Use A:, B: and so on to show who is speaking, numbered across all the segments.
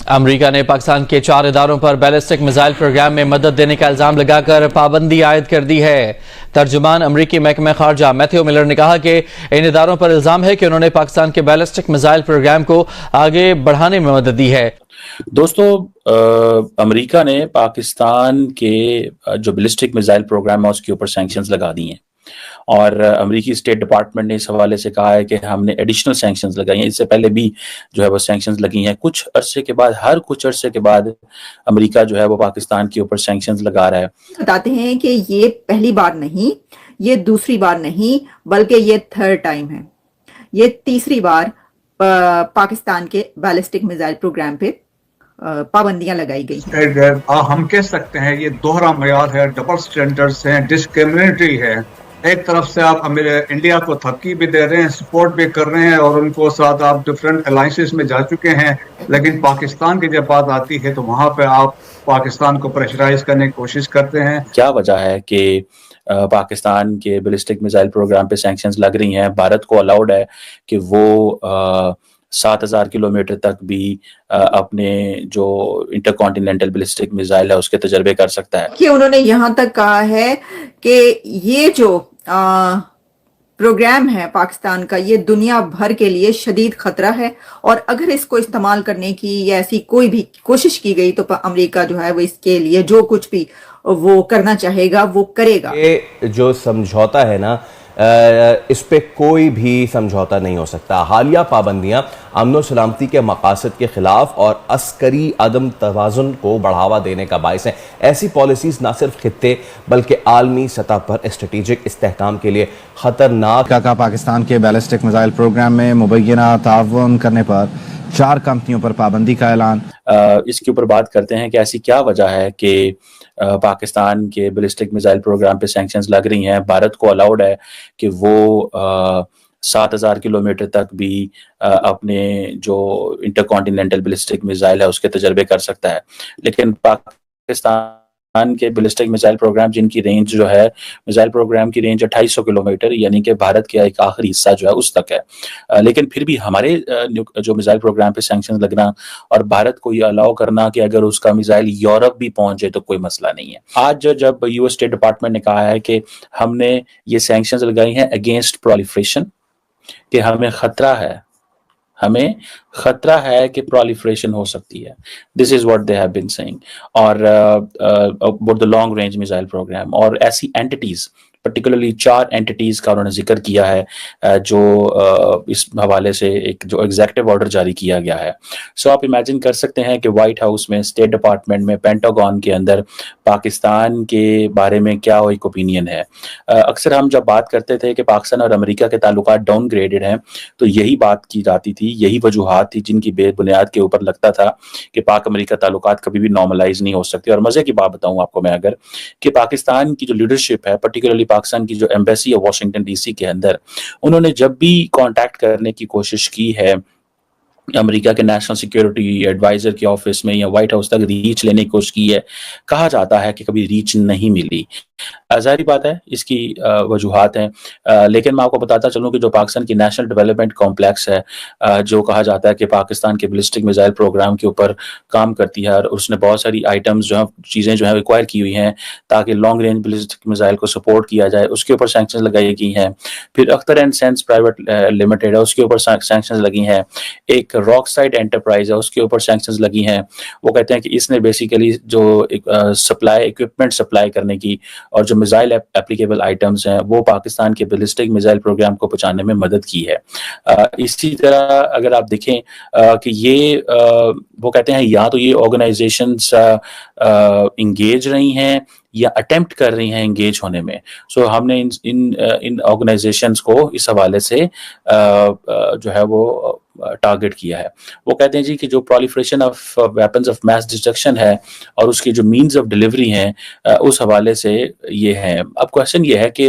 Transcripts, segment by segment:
A: امریکہ نے پاکستان کے 4 اداروں پر بیلسٹک میزائل پروگرام میں مدد دینے کا الزام لگا کر پابندی عائد کر دی ہے۔ ترجمان امریکی محکمہ خارجہ میتھیو ملر نے کہا کہ ان اداروں پر الزام ہے کہ انہوں نے پاکستان کے بیلسٹک میزائل پروگرام کو آگے بڑھانے میں مدد دی ہے۔
B: دوستو، امریکہ نے پاکستان کے جو بیلسٹک میزائل پروگرام ہے اس کے اوپر سینکشنز لگا دی ہیں، اور امریکی اسٹیٹ ڈپارٹمنٹ نے اس حوالے سے کہا ہے کہ ہم نے ایڈیشنل سینکشنز لگائی ہیں۔ اس سے پہلے بھی جو ہے وہ سینکشنز لگی ہیں، کچھ عرصے کے بعد، ہر کچھ عرصے کے بعد امریکہ جو ہے وہ پاکستان کے اوپر سینکشنز لگا رہا ہے۔
C: بتاتے ہیں کہ یہ پہلی بار نہیں، یہ دوسری بار نہیں، بلکہ یہ تھرڈ ٹائم ہے، یہ تیسری بار پاکستان کے بیلسٹک میزائل پروگرام پہ پابندیاں لگائی گئی ہیں۔
D: ہم کہہ سکتے ہیں یہ دوہرا معیار ہے، ڈبل سٹینڈرڈز ہیں، ڈسکریمنیٹری ہے۔ ایک طرف سے آپ انڈیا کو تھپکی بھی دے رہے ہیں، سپورٹ بھی کر رہے ہیں، اور ان کو ساتھ آپ ڈفرینٹ الائنسز میں جا چکے ہیں، لیکن پاکستان کی جب بات آتی ہے تو وہاں پہ آپ پاکستان کو پریشرائز کرنے کی کوشش کرتے ہیں۔
B: کیا وجہ ہے کہ پاکستان کے بیلسٹک میزائل پروگرام پہ سینکشنز لگ رہی ہیں؟ بھارت کو الاؤڈ ہے کہ وہ 7,000 کلومیٹر تک بھی اپنے جو انٹر کانٹیننٹل بیلسٹک میزائل ہے اس کے تجربے کر سکتا ہے۔
C: کہ انہوں نے یہاں تک کہا ہے کہ یہ جو پروگرام ہے پاکستان کا، یہ دنیا بھر کے لیے شدید خطرہ ہے، اور اگر اس کو استعمال کرنے کی یا ایسی کوئی بھی کوشش کی گئی تو امریکہ جو ہے وہ اس کے لیے جو کچھ بھی وہ کرنا چاہے گا وہ کرے گا۔
E: یہ جو سمجھوتا ہے نا، اس پہ کوئی بھی سمجھوتا نہیں ہو سکتا۔ حالیہ پابندیاں امن و سلامتی کے مقاصد کے خلاف اور عسکری عدم توازن کو بڑھاوا دینے کا باعث ہیں۔ ایسی پالیسیز نہ صرف خطے بلکہ عالمی سطح پر اسٹریٹجک استحکام کے لیے خطرناک۔
F: کا پاکستان کے بیلسٹک میزائل پروگرام میں مبینہ تعاون کرنے پر 4 کمپنیوں پر پابندی کا اعلان۔
B: اس کے اوپر بات کرتے ہیں کہ ایسی کیا وجہ ہے کہ پاکستان کے بیلسٹک میزائل پروگرام پہ سینکشنز لگ رہی ہیں۔ بھارت کو الاؤڈ ہے کہ وہ 7,000 کلومیٹر تک بھی اپنے جو انٹر کانٹیننٹل بیلسٹک میزائل ہے اس کے تجربے کر سکتا ہے، لیکن پاکستان کے بیلسٹک میزائل پروگرام جن کی رینج جو ہے، میزائل پروگرام کی رینج 2800 کلومیٹر، یعنی کہ بھارت کا ایک آخری حصہ جو ہے اس تک ہے، لیکن پھر بھی ہمارے جو میزائل پروگرام پہ سینکشن لگنا اور بھارت کو یہ الاؤ کرنا کہ اگر اس کا میزائل یورپ بھی پہنچے تو کوئی مسئلہ نہیں ہے۔ آج جب یو ایس اسٹیٹ ڈپارٹمنٹ نے کہا ہے کہ ہم نے یہ سینکشنز لگائی ہیں اگینسٹ پرولیفریشن، کہ ہمیں خطرہ ہے کہ پرولیفریشن ہو سکتی ہے، this is what they have been seeing, اور about the long range missile program, اور ایسی اینٹیز پرٹیکولرلی 4 اینٹیز کا انہوں نے ذکر کیا ہے جو اس حوالے سے ایک جو ایگزیکٹو آرڈر جاری کیا گیا ہے۔ سو آپ امیجن کر سکتے ہیں کہ وائٹ ہاؤس میں، اسٹیٹ ڈپارٹمنٹ میں، پینٹاگون کے اندر پاکستان کے بارے میں کیا ایک اوپینین ہے۔ اکثر ہم جب بات کرتے تھے کہ پاکستان اور امریکہ کے تعلقات ڈاؤن گریڈڈ ہیں تو یہی بات کی جاتی تھی، یہی وجوہات تھی جن کی بے بنیاد کے اوپر لگتا تھا کہ پاک امریکہ تعلقات کبھی بھی نارملائز نہیں ہو سکتے۔ اور مزے کی بات بتاؤں آپ کو میں اگر، کہ پاکستان کی جو لیڈرشپ ہے، پرٹیکولرلی پاکستان کی جو ایمبیسی ہے واشنگٹن ڈی سی کے اندر، انہوں نے جب بھی کانٹیکٹ کرنے کی کوشش کی ہے امریکہ کے نیشنل سیکیورٹی ایڈوائزر کے آفس میں یا وائٹ ہاؤس تک ریچ لینے کی کوشش کی ہے، کہا جاتا ہے کہ کبھی ریچ نہیں ملی۔ ظاہری بات ہے اس کی وجوہات ہیں، لیکن میں آپ کو بتاتا چلوں کہ جو پاکستان کی نیشنل ڈیولپمنٹ کمپلیکس ہے، جو کہا جاتا ہے کہ پاکستان کے بیلسٹک میزائل پروگرام کے اوپر کام کرتی ہے، اور اس نے بہت ساری آئٹمز جو ہیں، چیزیں جو ہیں ایکوائر کی ہوئی ہیں تاکہ لانگ رینج بیلسٹک میزائل کو سپورٹ کیا جائے، اس کے اوپر سینکشنز لگائی گئی ہیں۔ پھر Akhtar and sense private limited ہے، اس کے اوپر سینکشنز لگی ہیں۔ ایک راک سائڈ انٹرپرائز ہے، اس کے اوپر سینکشنز لگی ہیں۔ وہ کہتے ہیں کہ اس نے بیسیکلی جو ایکوپمنٹ سپلائی کرنے کی اور جو میزائل اپلیکیبل آئٹمز ہیں وہ پاکستان کے بیلسٹک میزائل پروگرام کو پہنچانے میں مدد کی ہے۔ اسی طرح اگر آپ دیکھیں کہ یہ وہ کہتے ہیں یا تو یہ آرگنائزیشنز انگیج رہی ہیں یا اٹیمپٹ کر رہی ہیں انگیج ہونے میں۔ سو ہم نے ان آرگنائزیشنز کو اس حوالے سے جو ہے وہ ٹارگٹ کیا ہے۔ وہ کہتے ہیں جی کہ جو proliferation of weapons of mass destruction ہے اور اس کی جو مینز آف ڈیلیوری ہیں اس حوالے سے یہ ہیں۔ اب کوشچن یہ ہے کہ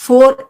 C: 4